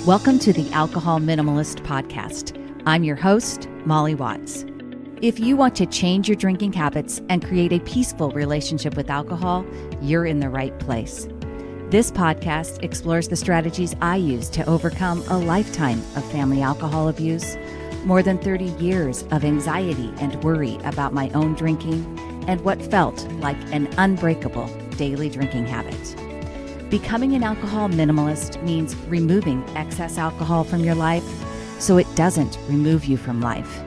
Welcome to the Alcohol Minimalist podcast. I'm your host, Molly Watts. If you want to change your drinking habits and create a peaceful relationship with alcohol, you're in the right place. This podcast explores the strategies I use to overcome a lifetime of family alcohol abuse, more than 30 years of anxiety and worry about my own drinking, and what felt like an unbreakable daily drinking habit. Becoming an alcohol minimalist means removing excess alcohol from your life so it doesn't remove you from life.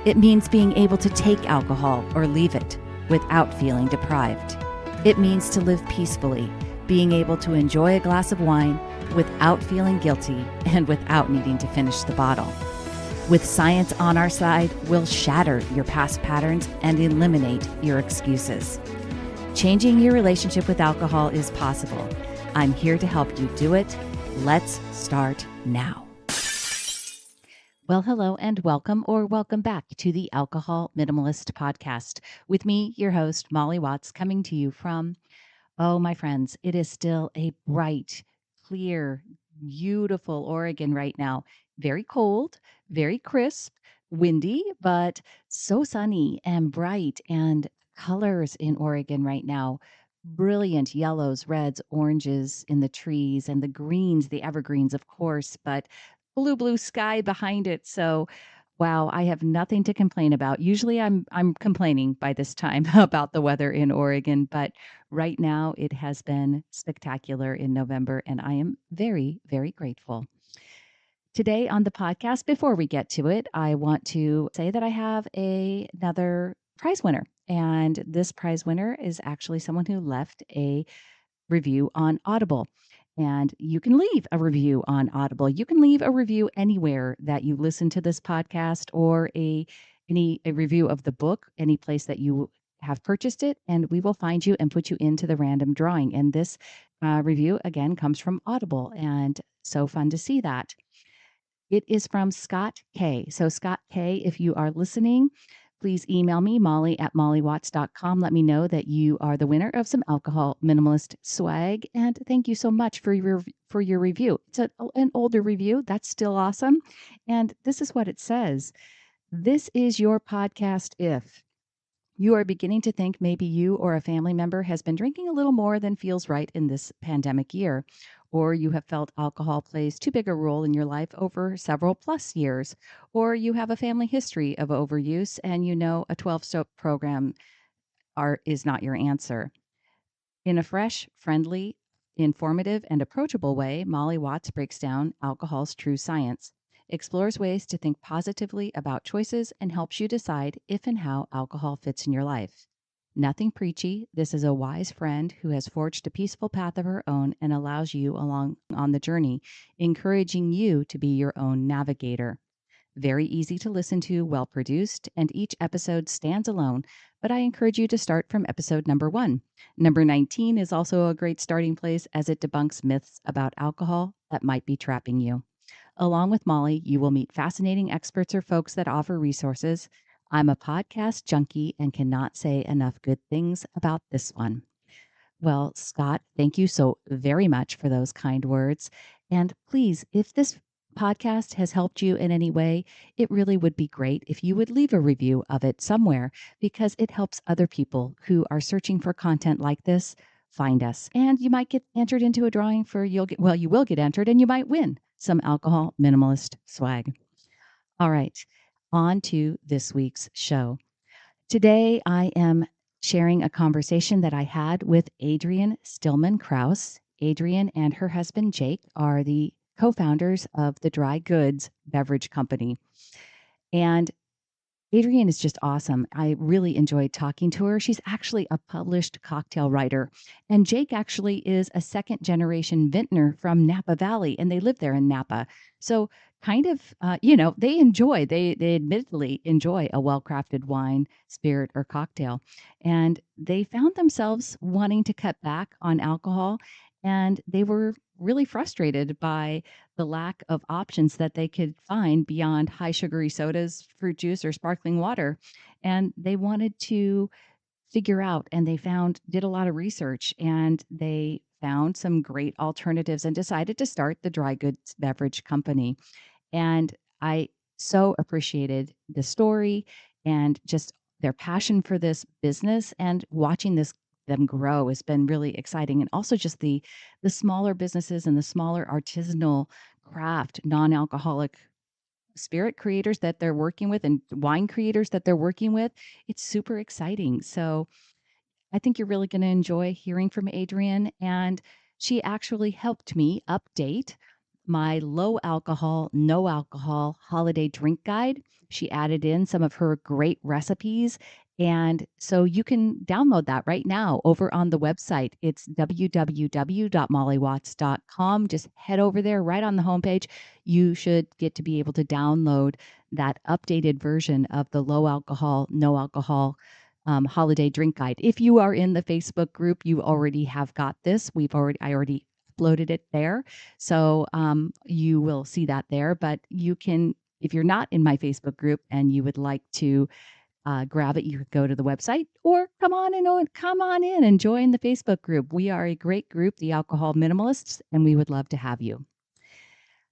It means being able to take alcohol or leave it without feeling deprived. It means to live peacefully, being able to enjoy a glass of wine without feeling guilty and without needing to finish the bottle. With science on our side, we'll shatter your past patterns and eliminate your excuses. Changing your relationship with alcohol is possible. I'm here to help you do it. Let's start now. Well, hello and welcome back to the Alcohol Minimalist podcast with me, your host, Molly Watts, coming to you from, my friends, it is still a bright, clear, beautiful Oregon right now. Very cold, very crisp, windy, but so sunny and bright, and colors in Oregon right now. Brilliant yellows, reds, oranges in the trees, and the greens, the evergreens, of course, but blue sky behind it. So, wow, I have nothing to complain about. Usually I'm complaining by this time about the weather in Oregon, but right now it has been spectacular in November, and I am very, very grateful. Today on the podcast, before we get to it, I want to say that I have another prize winner. And this prize winner is actually someone who left a review on Audible. And you can leave a review on Audible. You can leave a review anywhere that you listen to this podcast, or a review of the book, any place that you have purchased it, and we will find you and put you into the random drawing. And this review, again, comes from Audible, and so fun to see that. It is from Scott K. So Scott K, if you are listening, please email me, molly@mollywatts.com. Let me know that you are the winner of some alcohol minimalist swag. And thank you so much for your review. It's an older review. That's still awesome. And this is what it says. This is your podcast if you are beginning to think maybe you or a family member has been drinking a little more than feels right in this pandemic year, or you have felt alcohol plays too big a role in your life over several plus years, or you have a family history of overuse and you know a 12-step program is not your answer. In a fresh, friendly, informative, and approachable way, Molly Watts breaks down alcohol's true science, explores ways to think positively about choices, and helps you decide if and how alcohol fits in your life. Nothing preachy. This is a wise friend who has forged a peaceful path of her own and allows you along on the journey, encouraging you to be your own navigator. Very easy to listen to, well produced, and each episode stands alone, but I encourage you to start from episode number 1. Number 19 is also a great starting place as it debunks myths about alcohol that might be trapping you. Along with Molly, you will meet fascinating experts or folks that offer resources. I'm a podcast junkie and cannot say enough good things about this one. Well, Scott, thank you so very much for those kind words. And please, if this podcast has helped you in any way, it really would be great if you would leave a review of it somewhere, because it helps other people who are searching for content like this find us. And you might get entered into a drawing you will get entered and you might win some alcohol minimalist swag. All right, on to this week's show. Today, I am sharing a conversation that I had with Adrienne Stillman Krause. Adrienne and her husband, Jake, are the co-founders of the dry goods beverage company. And Adrienne is just awesome. I really enjoyed talking to her. She's actually a published cocktail writer. And Jake actually is a second generation vintner from Napa Valley, and they live there in Napa. So kind of, they admittedly enjoy a well-crafted wine, spirit, or cocktail. And they found themselves wanting to cut back on alcohol, and they were really frustrated by the lack of options that they could find beyond high sugary sodas, fruit juice, or sparkling water. And they wanted to figure out, and did a lot of research, and they found some great alternatives and decided to start the dry goods beverage company. And I so appreciated the story and just their passion for this business, and watching them grow has been really exciting. And also just the smaller businesses and the smaller artisanal craft non-alcoholic spirit creators that they're working with and wine creators that they're working with. It's super exciting. So I think you're really going to enjoy hearing from Adrienne. And she actually helped me update my low alcohol, no alcohol holiday drink guide. She added in some of her great recipes. And so you can download that right now over on the website. It's www.mollywatts.com. Just head over there right on the homepage. You should get to be able to download that updated version of the low alcohol, no alcohol holiday drink guide. If you are in the Facebook group, you already have got this. I already uploaded it there. So you will see that there, but you can, if you're not in my Facebook group and you would like to grab it, you could go to the website or come on in and join the Facebook group. We are a great group, the Alcohol Minimalists, and we would love to have you.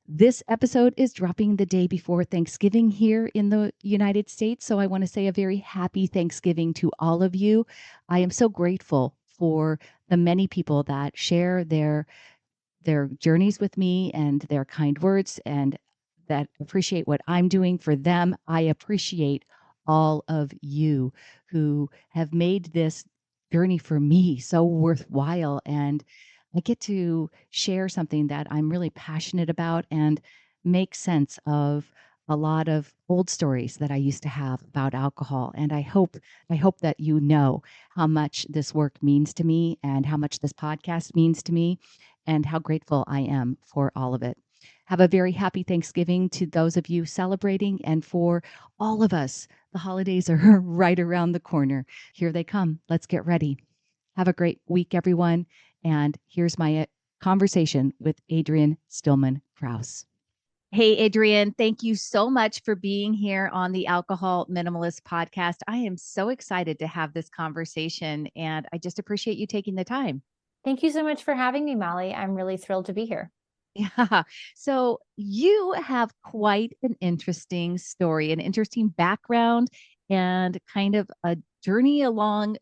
This episode is dropping the day before Thanksgiving here in the United States. So I want to say a very happy Thanksgiving to all of you. I am so grateful for the many people that share their journeys with me and their kind words, and that appreciate what I'm doing for them. I appreciate all of you who have made this journey for me so worthwhile. And I get to share something that I'm really passionate about and make sense of a lot of old stories that I used to have about alcohol. And I hope that you know how much this work means to me and how much this podcast means to me and how grateful I am for all of it. Have a very happy Thanksgiving to those of you celebrating, and for all of us, the holidays are right around the corner. Here they come. Let's get ready. Have a great week, everyone. And here's my conversation with Adrienne Stillman Krause. Hey, Adrienne, thank you so much for being here on the Alcohol Minimalist podcast. I am so excited to have this conversation, and I just appreciate you taking the time. Thank you so much for having me, Molly. I'm really thrilled to be here. Yeah. So you have quite an interesting story, an interesting background, and kind of a journey along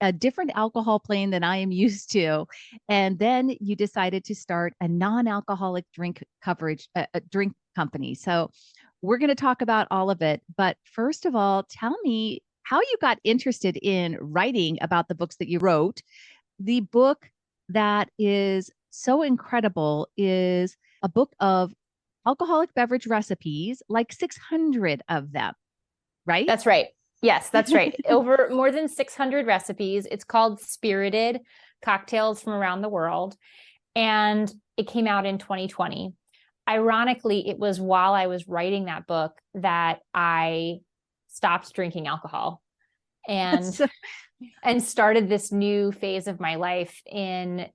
a different alcohol plane than I am used to. And then you decided to start a non-alcoholic drink a drink company. So we're going to talk about all of it. But first of all, tell me how you got interested in writing about the books that you wrote. The book that is so incredible is a book of alcoholic beverage recipes, like 600 of them, right? That's right. Yes, that's right. Over more than 600 recipes. It's called Spirited Cocktails from Around the World. And it came out in 2020. Ironically, it was while I was writing that book that I stopped drinking alcohol and started this new phase of my life in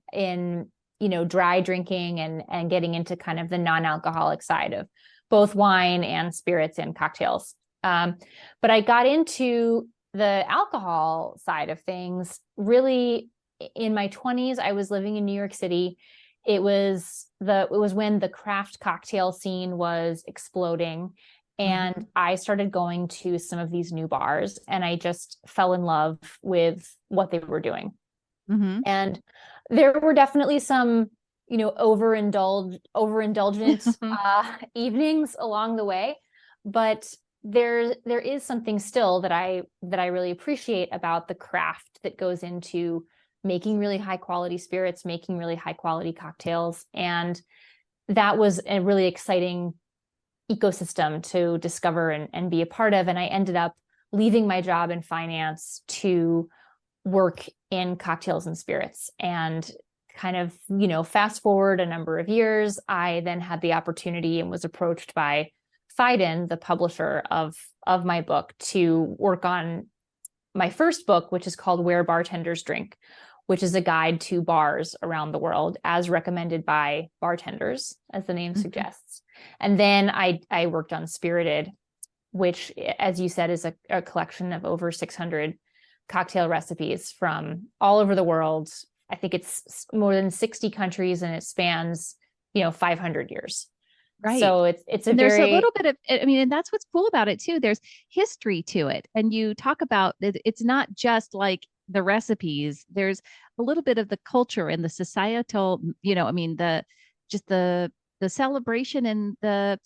dry drinking and getting into kind of the non-alcoholic side of both wine and spirits and cocktails. But I got into the alcohol side of things really in my 20s. I was living in New York City. It was when the craft cocktail scene was exploding. And I started going to some of these new bars, and I just fell in love with what they were doing. And there were definitely some, overindulgent evenings along the way, but there is something still that I really appreciate about the craft that goes into making really high quality spirits, making really high quality cocktails. And that was a really exciting ecosystem to discover and be a part of. And I ended up leaving my job in finance to work in cocktails and spirits. And kind of, fast forward a number of years, I then had the opportunity and was approached by Phaidon, the publisher of my book, to work on my first book, which is called Where Bartenders Drink, which is a guide to bars around the world as recommended by bartenders, as the name suggests. And then I worked on Spirited, which, as you said, is a collection of over 600 cocktail recipes from all over the world, I think it's more than 60 countries, and it spans, 500 years. Right. So it's a and there's very, a little bit of, I mean, and that's what's cool about it too. There's history to it. And you talk about that. It's not just like the recipes. There's a little bit of the culture and the societal, I mean, just the celebration and the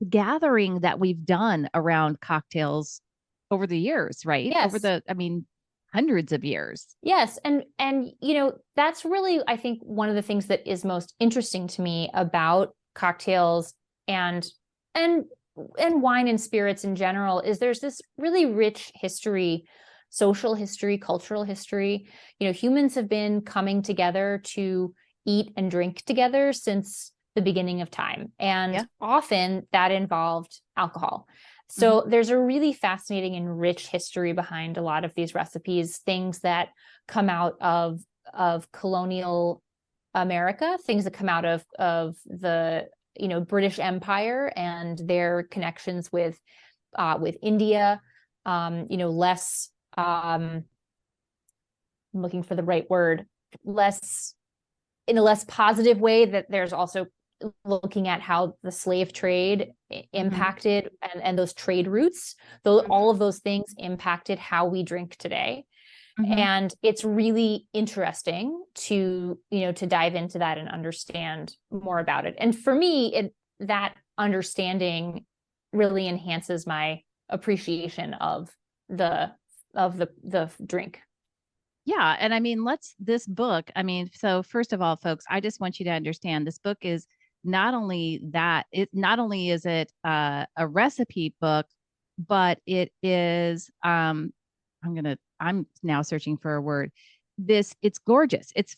gathering that we've done around cocktails over the years, right? Over yes. the, I mean, hundreds of years. Yes, and that's really, I think, one of the things that is most interesting to me about cocktails and and and wine and spirits in general is there's this really rich history, social history, cultural history. Humans have been coming together to eat and drink together since the beginning of time, and Yeah. often that involved alcohol. Mhm. So there's a really fascinating and rich history behind a lot of these recipes, things that come out of colonial America, things that come out of the British Empire and their connections with India. Less I'm looking for the right word, less in a less positive way, that there's also looking at how the slave trade Mhm. impacted and those trade routes, though all Mhm. of those things impacted how we drink today. Mhm. And it's really interesting to dive into that and understand more about it. And for me, that understanding really enhances my appreciation of the drink. Yeah. And I mean, this book, I mean, so first of all, folks, I just want you to understand this book is not only is it a recipe book, but it is, I'm now searching for a word. It's gorgeous. It's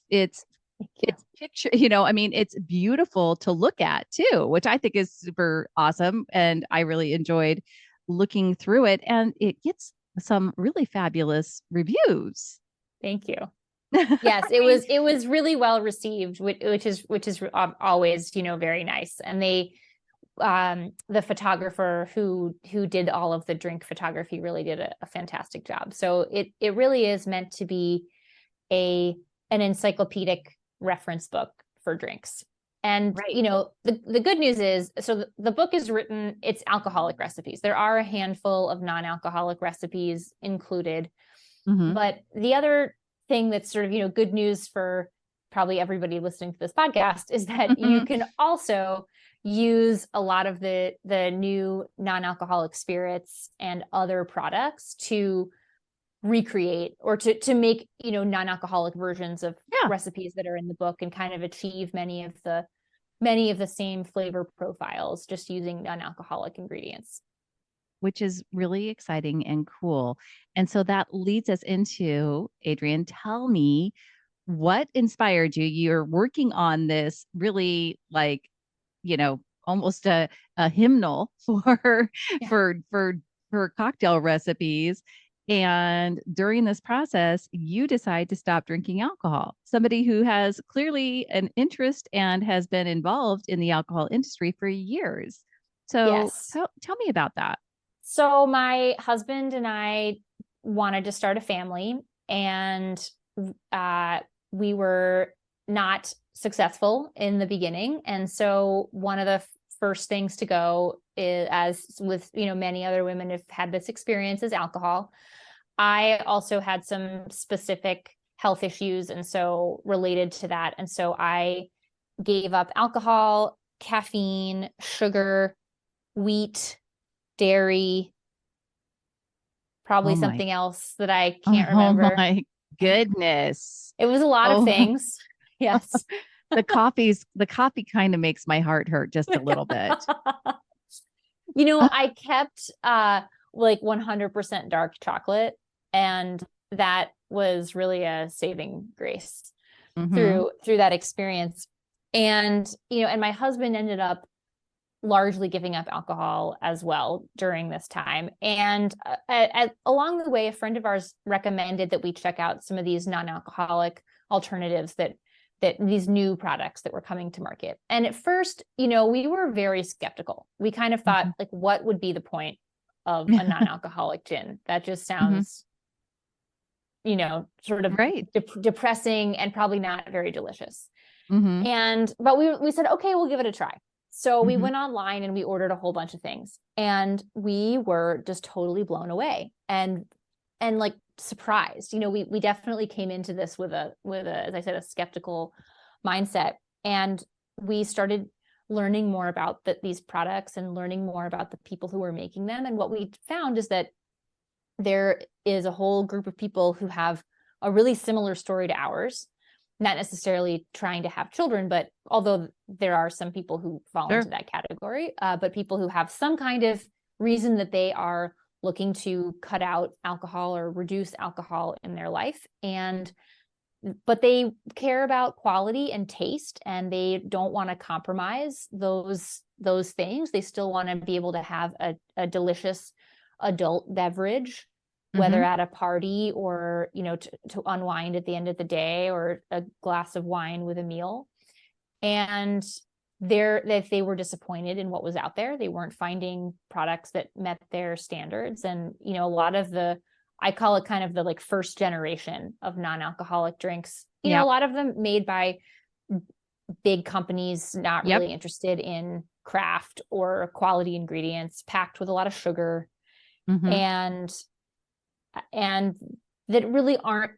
picture, I mean, it's beautiful to look at too, which I think is super awesome. And I really enjoyed looking through it, and it gets some really fabulous reviews. Thank you. Yes, I it mean, was it was really well received, which is always, very nice. And the photographer who did all of the drink photography really did a fantastic job. So it really is meant to be a an encyclopedic reference book for drinks. And right. the good news is, so the book is written, it's alcoholic recipes. There are a handful of non-alcoholic recipes included, Hmm. but the other thing that's sort of, good news for probably everybody listening to this podcast is that you Hmm. can also use a lot of the new non-alcoholic spirits and other products to recreate or to make, non-alcoholic versions of Yeah, recipes that are in the book, and kind of achieve many of the same flavor profiles just using non-alcoholic ingredients. which is really exciting and cool. And so that leads us into, Adrienne, tell me what inspired you. You're working on this really like, almost a hymnal for Yeah. for for cocktail recipes. And during this process, you decide to stop drinking alcohol. Somebody who has clearly an interest and has been involved in the alcohol industry for years. So Yes. tell me about that. So my husband and I wanted to start a family, and uh, we were not successful in the beginning. And so one of the first things to go is, as with many other women have had this experience, is alcohol. I also had some specific health issues, and so related to that. And so I gave up alcohol, caffeine, sugar, wheat, dairy, probably Oh my, something else that I can't oh remember. my goodness. It was a lot of Oh, things. Yes. the coffee kind of makes my heart hurt just a little bit. I kept like 100% dark chocolate, and that was really a saving grace Hmm. through that experience. And and my husband ended up largely giving up alcohol as well during this time. And along the way, a friend of ours recommended that we check out some of these non-alcoholic alternatives, that these new products that were coming to market. And at first, we were very skeptical. We kind of thought, Hmm. like, what would be the point of a non-alcoholic gin? That just Hmm. sounds sort of Right. depressing and probably not very delicious. Mm-hmm. But we said, okay, we'll give it a try. So we Mm-hmm. went online and we ordered a whole bunch of things, and we were just totally blown away and like surprised. We definitely came into this with a, as I said, a skeptical mindset. And we started learning more about these products and learning more about the people who were making them. And what we found is that there is a whole group of people who have a really similar story to ours, not necessarily trying to have children, but although there are some people who fall Sure. into that category, but people who have some kind of reason that they are looking to cut out alcohol or reduce alcohol in their life. But they care about quality and taste, and they don't want to compromise those things. They still want to be able to have a delicious adult beverage, whether Mm-hmm. at a party or, to unwind at the end of the day, or a glass of wine with a meal. And they were disappointed in what was out there. They weren't finding products that met their standards. And, a lot of I call it kind of the like first generation of non-alcoholic drinks, a Yep. lot of them made by big companies, not Yep. really interested in craft or quality ingredients, packed with a lot of sugar, Mm-hmm. and that really aren't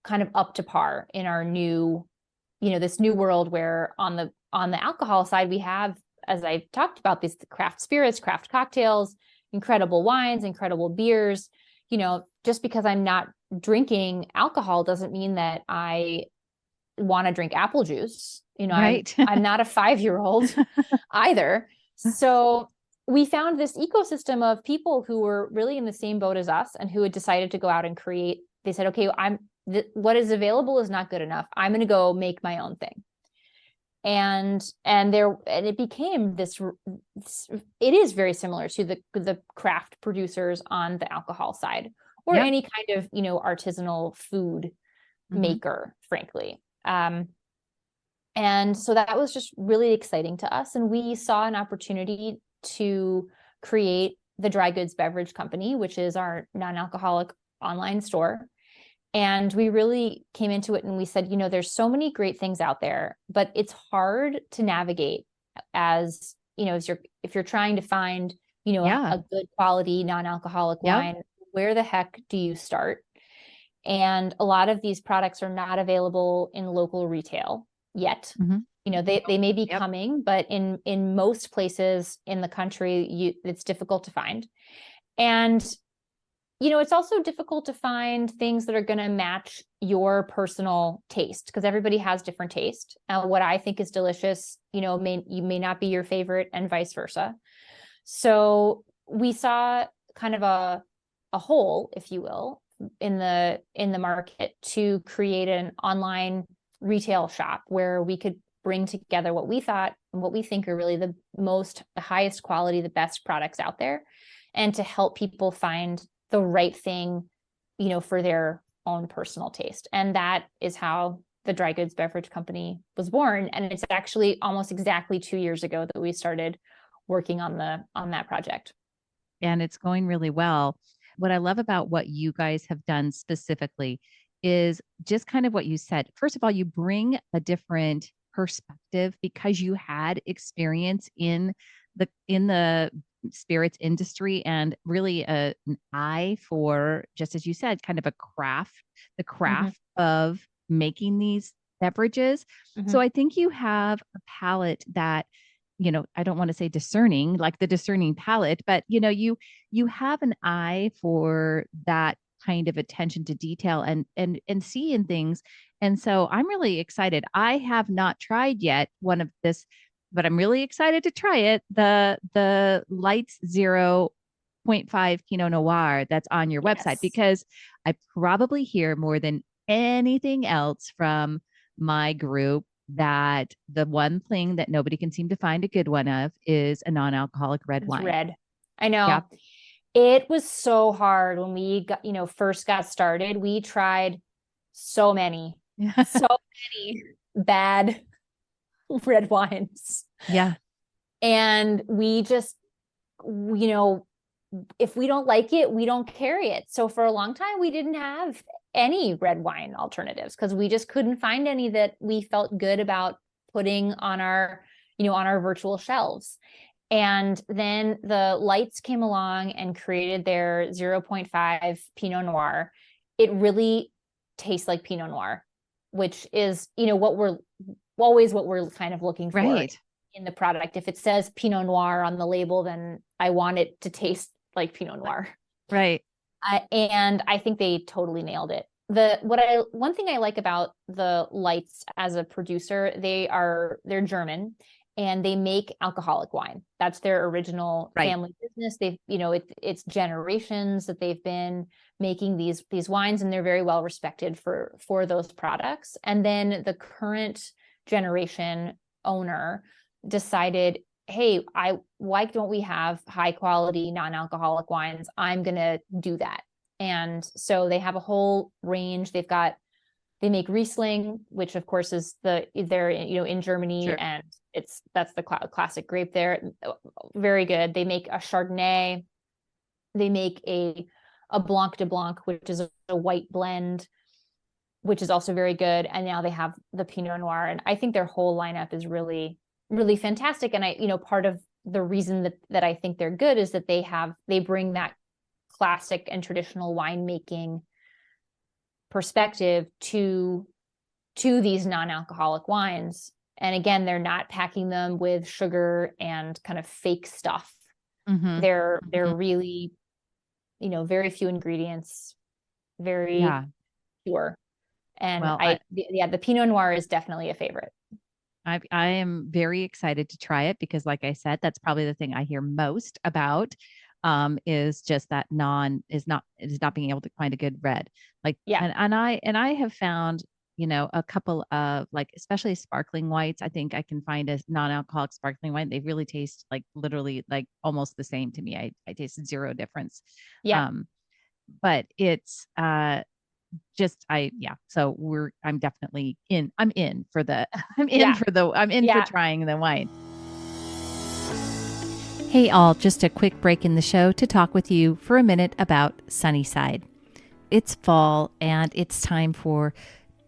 kind of up to par in our new, this new world, where on the alcohol side, we have, as I talked about, these craft spirits, craft cocktails, incredible wines, incredible beers. Just because I'm not drinking alcohol doesn't mean that I want to drink apple juice. Right. I'm not a 5-year-old either. So we found this ecosystem of people who were really in the same boat as us, and who had decided to go out and create. They said, okay, what is available is not good enough. I'm going to go make my own thing. And it became this, it is very similar to the craft producers on the alcohol side, or Yep. any kind of, artisanal food Mm-hmm. maker, frankly. And so that was just really exciting to us. And we saw an opportunity to create the Dry Goods Beverage Company, which is our non-alcoholic online store. And we really came into it and we said, there's so many great things out there, but it's hard to navigate as, if you're trying to find, Yeah. a good quality non-alcoholic Yep. wine, where the heck do you start? And a lot of these products are not available in local retail yet. Mm-hmm. They may be Yep. coming, but in most places in the country, it's difficult to find. And it's also difficult to find things that are going to match your personal taste, because everybody has different taste. What I think is delicious, may not be your favorite, and vice versa. So we saw kind of a hole, if you will, in the market, to create an online retail shop where we could bring together what we thought and what we think are really the highest quality, the best products out there, and to help people find the right thing, for their own personal taste. And that is how the Dry Goods Beverage Company was born. And it's actually almost exactly 2 years ago that we started working on that project. And it's going really well. What I love about what you guys have done specifically is just kind of what you said. First of all, you bring a different perspective because you had experience in the spirits industry, and really an eye for, just as you said, kind of the craft of making these beverages. So I think you have a palate that, I don't want to say discerning, like the discerning palate, but you have an eye for that kind of attention to detail and seeing things. And so I'm really excited. I have not tried yet one of this, but I'm really excited to try it. The Lights 0.5 Pinot Noir that's on your website, because I probably hear more than anything else from my group that the one thing that nobody can seem to find a good one of is a non-alcoholic red wine. Red. I know. Yeah. It was so hard when we got, first got started. We tried so many bad red wines. Yeah. And we just, if we don't like it, we don't carry it. So for a long time, we didn't have any red wine alternatives because we just couldn't find any that we felt good about putting on our, on our virtual shelves. And then the Lights came along and created their 0.5 Pinot Noir. It really tastes like Pinot Noir, which is, what we're kind of looking for in the product. If it says Pinot Noir on the label, then I want it to taste like Pinot Noir. Right. And I think they totally nailed it. One thing I like about the Lights as a producer, they're German and they make alcoholic wine. That's their original family business. They've, it's generations that they've been making these wines, and they're very well respected for those products. And then the current generation owner decided, hey, why don't we have high quality non-alcoholic wines? I'm going to do that. And so they have a whole range. They make Riesling, which of course is they're in Germany, sure. And that's the classic grape there. Very good. They make a Chardonnay. They make a Blanc de Blanc, which is a white blend, which is also very good. And now they have the Pinot Noir. And I think their whole lineup is really, really fantastic. And part of the reason that I think they're good is that they bring that classic and traditional winemaking perspective to these non-alcoholic wines. And again, they're not packing them with sugar and kind of fake stuff. Mm-hmm. They're really, very few ingredients, very pure. And the Pinot Noir is definitely a favorite. I am very excited to try it because, like I said, that's probably the thing I hear most about. Is just that is not being able to find a good red. And I have found, a couple of especially sparkling whites. I think I can find a non-alcoholic sparkling wine. They really taste literally almost the same to me. I tasted zero difference. Yeah. But it's, so I'm definitely in, I'm in for trying the wine. Hey all, just a quick break in the show to talk with you for a minute about Sunnyside. It's fall and it's time for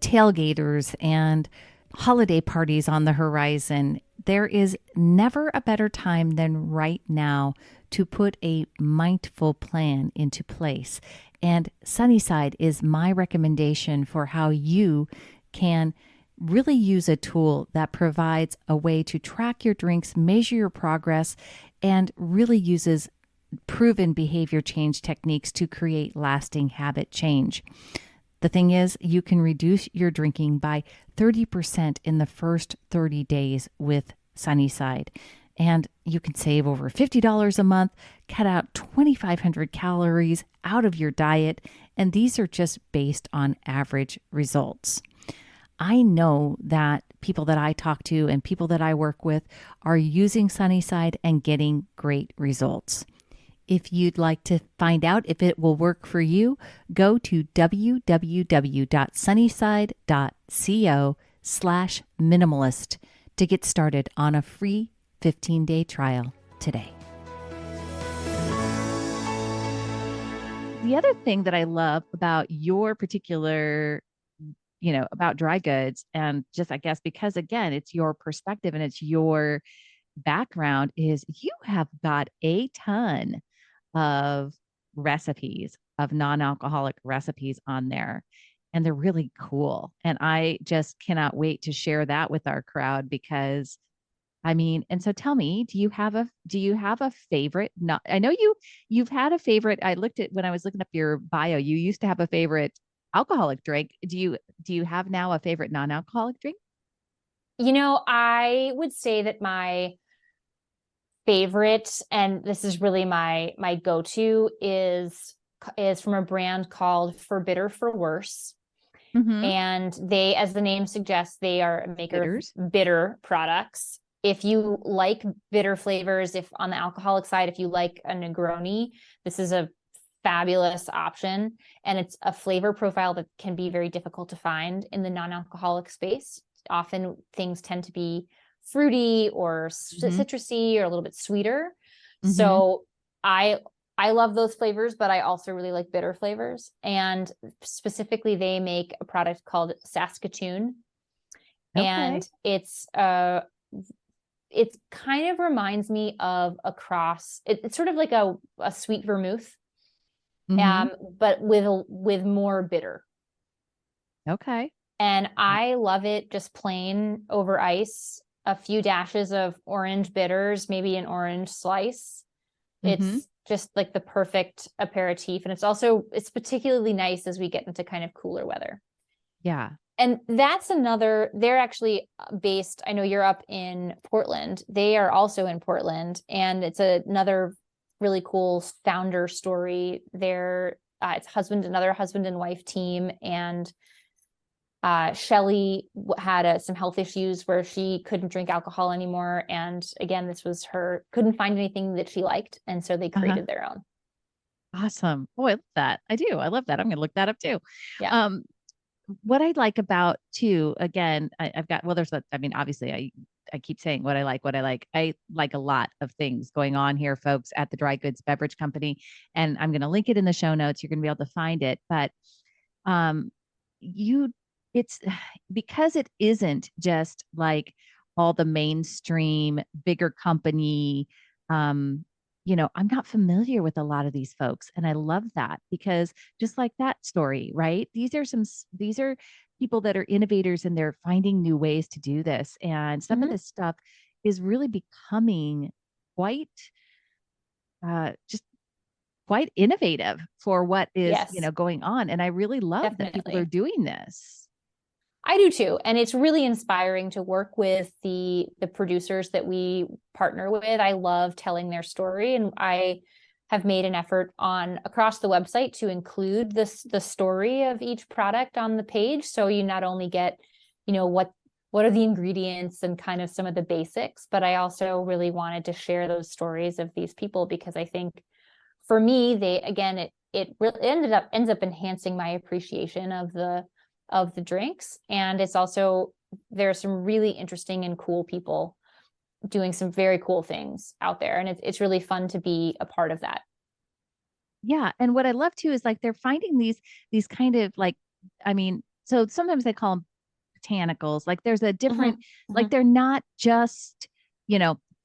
tailgaters and holiday parties on the horizon. There is never a better time than right now to put a mindful plan into place. And Sunnyside is my recommendation for how you can really use a tool that provides a way to track your drinks, measure your progress, and really uses proven behavior change techniques to create lasting habit change. The thing is, you can reduce your drinking by 30% in the first 30 days with Sunnyside. And you can save over $50 a month, cut out 2,500 calories out of your diet, and these are just based on average results. I know that people that I talk to and people that I work with are using Sunnyside and getting great results. If you'd like to find out if it will work for you, go to www.sunnyside.co/minimalist to get started on a free 15-day trial today. The other thing that I love about your particular about dry goods, and just, I guess, because again, it's your perspective and it's your background, is you have got a ton of recipes, of non-alcoholic recipes on there, and they're really cool. And I just cannot wait to share that with our crowd because and so tell me, do you have a favorite? I know you've had a favorite. I looked at when I was looking up your bio, you used to have a favorite alcoholic drink. Do you have now a favorite non-alcoholic drink? I would say that my favorite, and this is really my go-to, is from a brand called For Bitter For Worse. Mm-hmm. And they, as the name suggests, they are a maker of bitter products. If you like bitter flavors, if on the alcoholic side, if you like a Negroni, this is a fabulous option. And it's a flavor profile that can be very difficult to find in the non-alcoholic space. Often things tend to be fruity or citrusy or a little bit sweeter. Mm-hmm. So I I love those flavors, but I also really like bitter flavors. And specifically, they make a product called Saskatoon. Okay. And it kind of reminds me of a cross. It's sort of like a sweet vermouth, Mm-hmm. but with more bitter. Okay. And I love it just plain over ice, a few dashes of orange bitters, maybe an orange slice. Mm-hmm. It's just like the perfect aperitif. And it's particularly nice as we get into kind of cooler weather. Yeah. And they're actually based, I know you're up in Portland. They are also in Portland. And it's another really cool founder story. It's another husband and wife team. And Shelly had some health issues where she couldn't drink alcohol anymore. And again, this was couldn't find anything that she liked. And so they Uh-huh. created their own. Awesome. Oh, I love that. I do. I love that. I'm going to look that up too. Yeah. Um, what I like about too, again, I've got, well, I mean, obviously I keep saying what I like, what I like. I like a lot of things going on here, folks, at the Dry Goods Beverage Company. And I'm going to link it in the show notes. You're going to be able to find it. But um, you, it's because it isn't just like all the mainstream, bigger company, um, I'm not familiar with a lot of these folks. And I love that because just like that story, right? These are people that are innovators and they're finding new ways to do this. And some of Mm-hmm. this stuff is really becoming quite, just quite innovative for what is, Yes, going on. And I really love that people are definitely. doing this. I do too. And it's really inspiring to work with the producers that we partner with. I love telling their story, and I have made an effort on across the website to include the story of each product on the page. So you not only get, what are the ingredients and kind of some of the basics, but I also really wanted to share those stories of these people because I think for me, it really ends up enhancing my appreciation of the drinks. And it's also, there are some really interesting and cool people doing some very cool things out there. And it's really fun to be a part of that. Yeah. And what I love too is like they're finding these kind of like, I mean, so sometimes they call them botanicals. Like there's a Mm-hmm. different, like Mm-hmm. they're not just,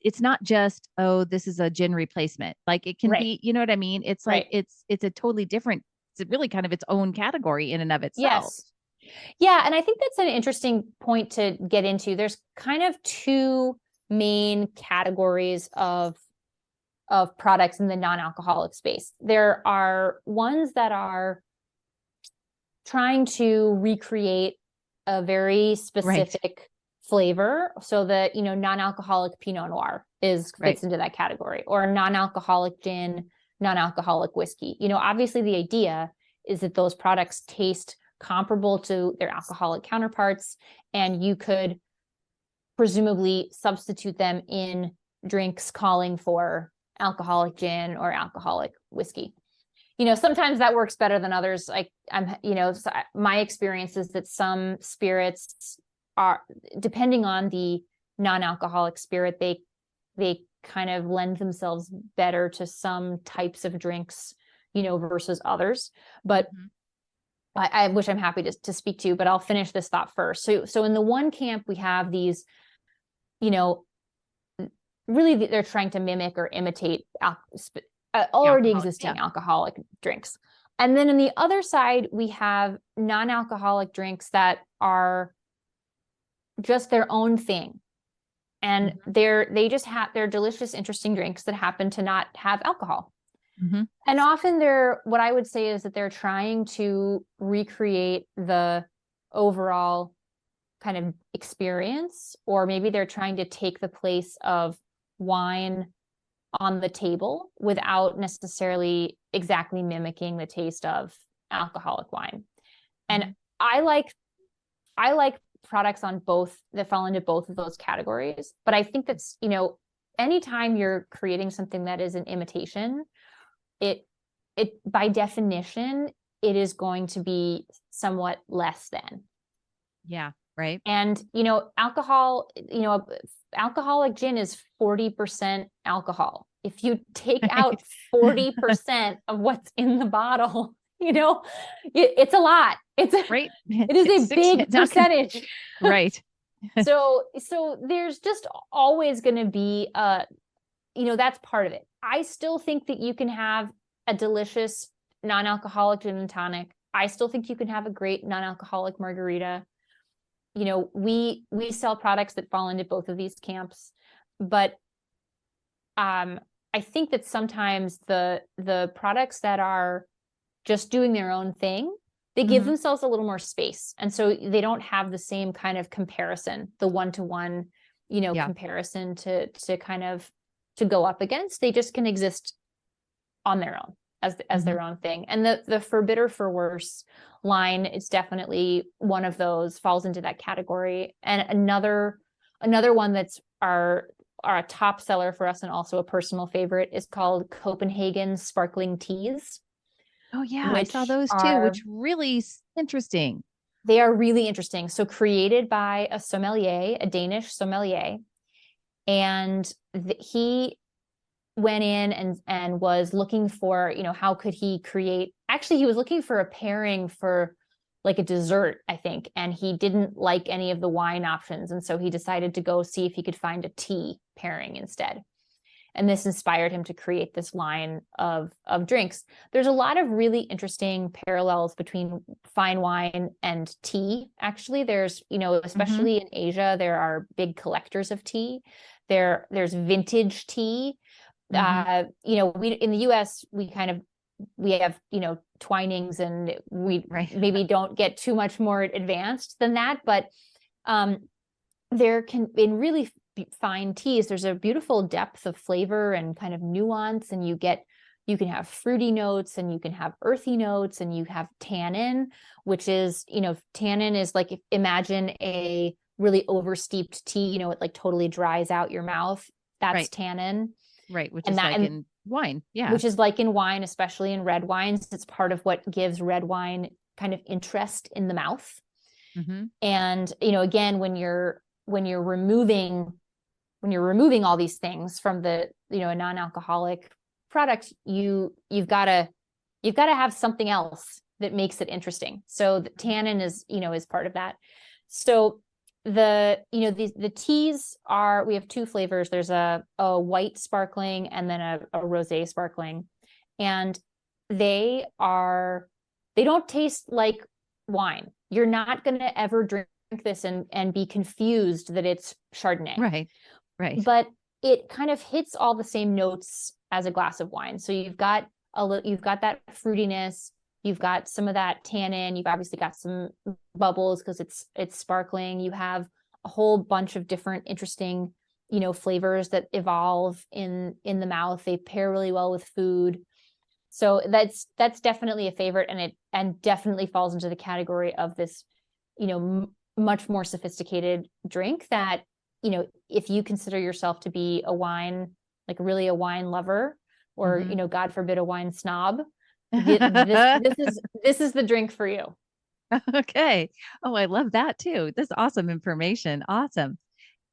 it's not just, oh, this is a gin replacement. Like it can Right. be, you know what I mean? It's like Right. it's a totally different, it's really kind of its own category in and of itself. Yes. Yeah. And I think that's an interesting point to get into. There's kind of two main categories of products in the non-alcoholic space. There are ones that are trying to recreate a very Right. specific flavor. So that, non-alcoholic Pinot Noir Right. fits into that category, or non-alcoholic gin, non-alcoholic whiskey. Obviously the idea is that those products taste comparable to their alcoholic counterparts, and you could presumably substitute them in drinks calling for alcoholic gin or alcoholic whiskey. Sometimes that works better than others. My experience is that some spirits are, depending on the non-alcoholic spirit, they kind of lend themselves better to some types of drinks, versus others. But Mhm. which I'm happy to speak to, but I'll finish this thought first. So in the one camp, we have these, you know, really they're trying to mimic or imitate The already alcoholic. Yeah. existing alcoholic drinks. And then on the other side, we have non-alcoholic drinks that are just their own thing. And Mhm. they're delicious, interesting drinks that happen to not have alcohol. Mhm. And often what I would say is that they're trying to recreate the overall kind of experience, or maybe they're trying to take the place of wine on the table without necessarily exactly mimicking the taste of alcoholic wine. And Mhm. I like I like products on both that fall into both of those categories, but I think that's, anytime you're creating something that is an imitation, it by definition it is going to be somewhat less than. Yeah. Right. And alcoholic gin is 40% alcohol. if you take out 40% of what's in the bottle, it's a lot. It is a big percentage. Right. So there's just always going to be that's part of it. I still think that you can have a delicious non-alcoholic gin and tonic. I still think you can have a great non-alcoholic margarita. We sell products that fall into both of these camps, but I think that sometimes the products that are just doing their own thing, they give themselves a little more space. And so they don't have the same kind of comparison, the one-to-one, comparison to kind of to go up against. They just can exist on their own as their own thing. And the For Bitter for Worse line is definitely one of those, falls into that category. And another one that's our top seller for us and also a personal favorite is called Copenhagen Sparkling Teas. Oh yeah, I saw those too, which really interesting. They are really interesting. So created by a sommelier, a Danish sommelier, and he went in and was looking for, how could he create, actually he was looking for a pairing for like a dessert, I think, and he didn't like any of the wine options. And so he decided to go see if he could find a tea pairing instead. And this inspired him to create this line of drinks. There's a lot of really interesting parallels between fine wine and tea. Actually, there's, especially in Asia, there are big collectors of tea. There's vintage tea. We in the US, we have, Twinings, and we maybe don't get too much more advanced than that, but there can, in really fine teas, there's a beautiful depth of flavor and kind of nuance, and you can have fruity notes, and you can have earthy notes, and you have tannin, which is, tannin is like, imagine a really oversteeped tea, it like totally dries out your mouth. That's tannin. Right, which is like in wine. Yeah. Which is like in wine, especially in red wines. It's part of what gives red wine kind of interest in the mouth. And, again, when you're removing all these things from the, a non-alcoholic product, you've got to have something else that makes it interesting. So the tannin is part of that. So the teas are, we have two flavors. There's a white sparkling and then a rosé sparkling, and they don't taste like wine. You're not going to ever drink this and be confused that it's Chardonnay. Right. But it kind of hits all the same notes as a glass of wine. So you've got that fruitiness, you've got some of that tannin, you've obviously got some bubbles because it's sparkling. You have a whole bunch of different interesting, flavors that evolve in the mouth. They pair really well with food. So that's definitely a favorite, and definitely falls into the category of this, much more sophisticated drink that, if you consider yourself to be a wine, like really a wine lover, or, God forbid, a wine snob, this is the drink for you. Okay. Oh, I love that too. That's awesome information. Awesome.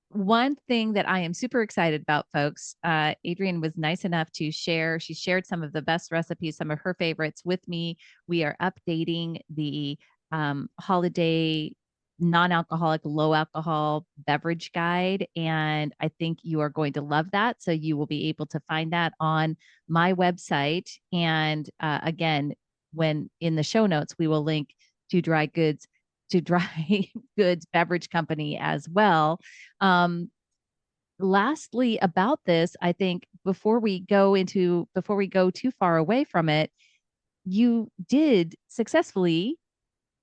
One thing that I am super excited about, folks, Adrienne was nice enough to share. She shared some of the best recipes, some of her favorites with me. We are updating the holiday non-alcoholic, low alcohol beverage guide. And I think you are going to love that. So you will be able to find that on my website. And again, when in the show notes, we will link to Dry Goods Beverage Company as well. Lastly, about this, I think before we go too far away from it, you did successfully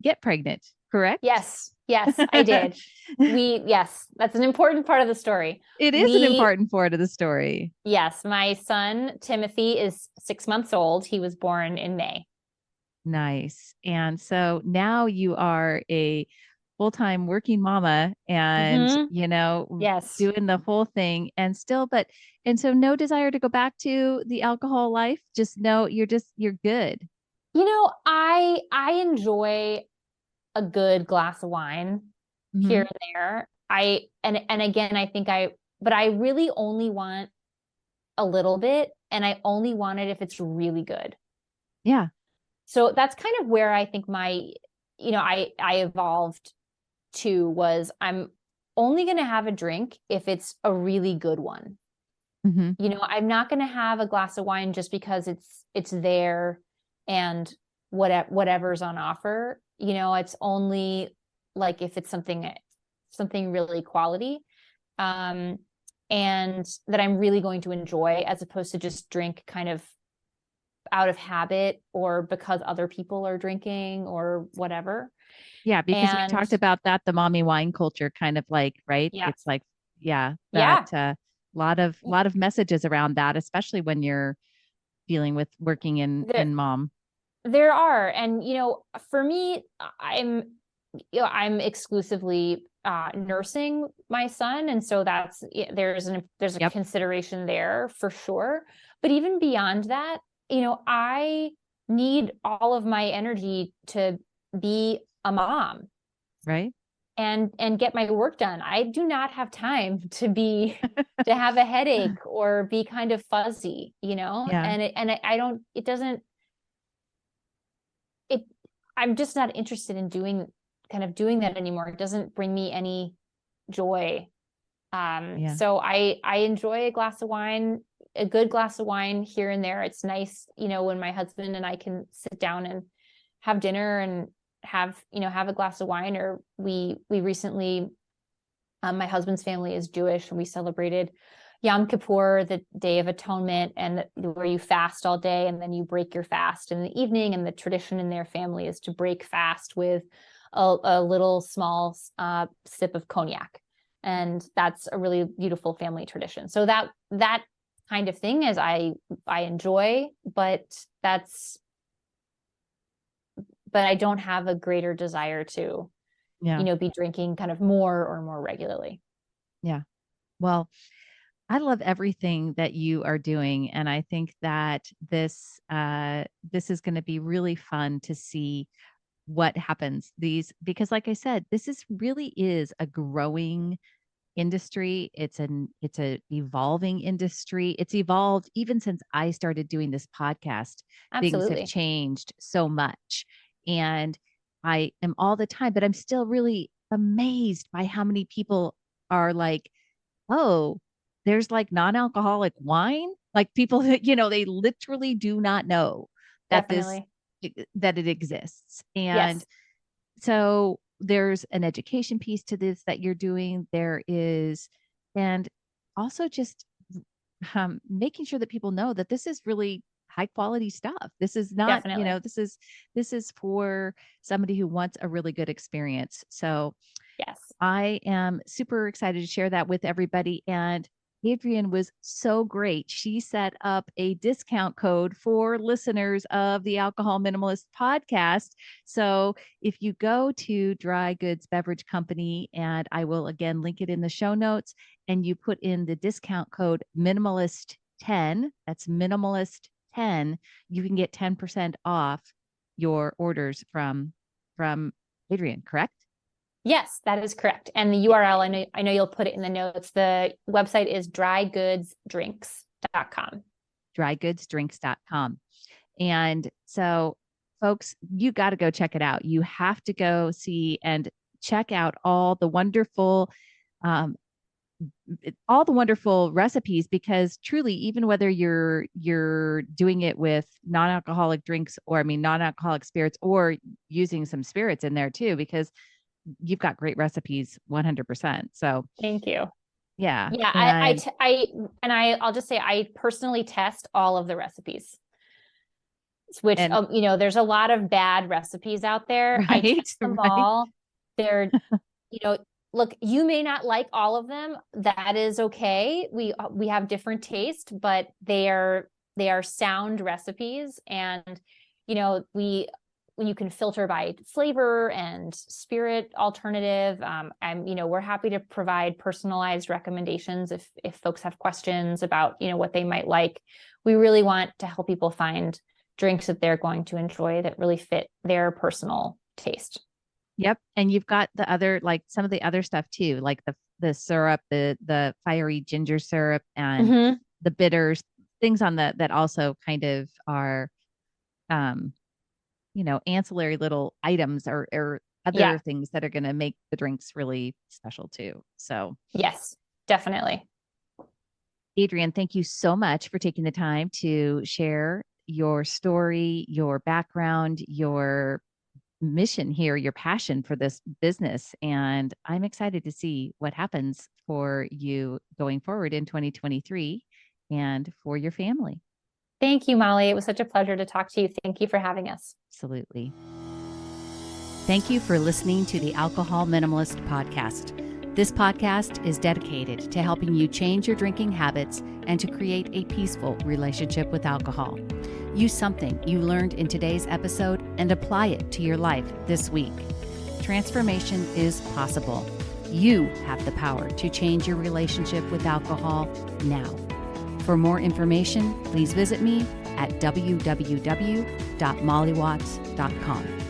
get pregnant, correct? Yes, I did. Yes, that's an important part of the story. It is an important part of the story. Yes, my son, Timothy, is 6 months old. He was born in May. Nice. And so now you are a full-time working mama and, yes, doing the whole thing and so no desire to go back to the alcohol life. Just know you're good. I enjoy a good glass of wine here and there. But I really only want a little bit, and I only want it if it's really good. Yeah. So that's kind of where I think I evolved to, was I'm only going to have a drink if it's a really good one. Mm-hmm. I'm not going to have a glass of wine just because it's there and whatever's on offer. It's only like if it's something really quality, and that I'm really going to enjoy, as opposed to just drink kind of out of habit or because other people are drinking or whatever. Yeah, because we And talked about that, the mommy wine culture kind of like, right? yeah, It's like, yeah, yeah, that lot of messages around that, especially when you're dealing with working in mom. there are. And, for me, I'm exclusively nursing my son. And so there's a Yep. consideration there for sure. But even beyond that, I need all of my energy to be a mom Right. and get my work done. I do not have time to have a headache or be kind of fuzzy, Yeah. and I don't, it doesn't, it, I'm just not interested in doing that anymore. It doesn't bring me any joy. Yeah. So I enjoy a good glass of wine here and there. It's nice, when my husband and I can sit down and have dinner and have a glass of wine. Or we recently, my husband's family is Jewish, and we celebrated Yom Kippur, the Day of Atonement, and where you fast all day and then you break your fast in the evening. And the tradition in their family is to break fast with a little small sip of cognac, and that's a really beautiful family tradition. So that kind of thing is I enjoy, but I don't have a greater desire to Yeah. be drinking kind of more regularly. Yeah. Well, I love everything that you are doing. And I think that this is going to be really fun to see what happens. Because like I said, really is a growing industry. It's a evolving industry. It's evolved even since I started doing this podcast. Things have Absolutely. changed so much. And I am all the time, but I'm still really amazed by how many people are like, oh, there's like non-alcoholic wine. Like people that, they literally do not know that Definitely. that it exists. And Yes. so there's an education piece to this that you're doing. There is, and also just making sure that people know that this is really high quality stuff. This is not, Definitely. this is for somebody who wants a really good experience. So Yes. I am super excited to share that with everybody. And Adrienne was so great. She set up a discount code for listeners of the Alcohol Minimalist podcast. So if you go to Dry Goods Beverage Company, and I will again link it in the show notes, and you put in the discount code Minimalist10, that's Minimalist10, you can get 10% off your orders from Adrienne, correct? Yes, that is correct. And the URL, I know you'll put it in the notes. The website is drygoodsdrinks.com. drygoodsdrinks.com. And so, folks, you got to go check it out. You have to go see and check out um, all the wonderful recipes, because truly, even whether you're doing it with non-alcoholic drinks, or non-alcoholic spirits, or using some spirits in there too, because you've got great recipes 100%. So Thank you. yeah. Yeah, I'll just say I personally test all of the recipes, which And there's a lot of bad recipes out there. I right, test them right. all. They're, look, you may not like all of them. That is okay. We have different taste, but they are sound recipes, and you can filter by flavor and spirit alternative. We're happy to provide personalized recommendations if folks have questions about, what they might like. We really want to help people find drinks that they're going to enjoy that really fit their personal taste. Yep. And you've got the other, like some of the other stuff too, like the syrup, the fiery ginger syrup, and Mm-hmm. the bitters, things on that also kind of are, ancillary little items or other things that are going to make the drinks really special too. So yes, definitely. Adrienne, thank you so much for taking the time to share your story, your background, your mission here, your passion for this business. And I'm excited to see what happens for you going forward in 2023 and for your family. Thank you, Molly. It was such a pleasure to talk to you. Thank you for having us. Absolutely. Thank you for listening to the Alcohol Minimalist podcast. This podcast is dedicated to helping you change your drinking habits and to create a peaceful relationship with alcohol. Use something you learned in today's episode and apply it to your life this week. Transformation is possible. You have the power to change your relationship with alcohol now. For more information, please visit me at www.mollywatts.com.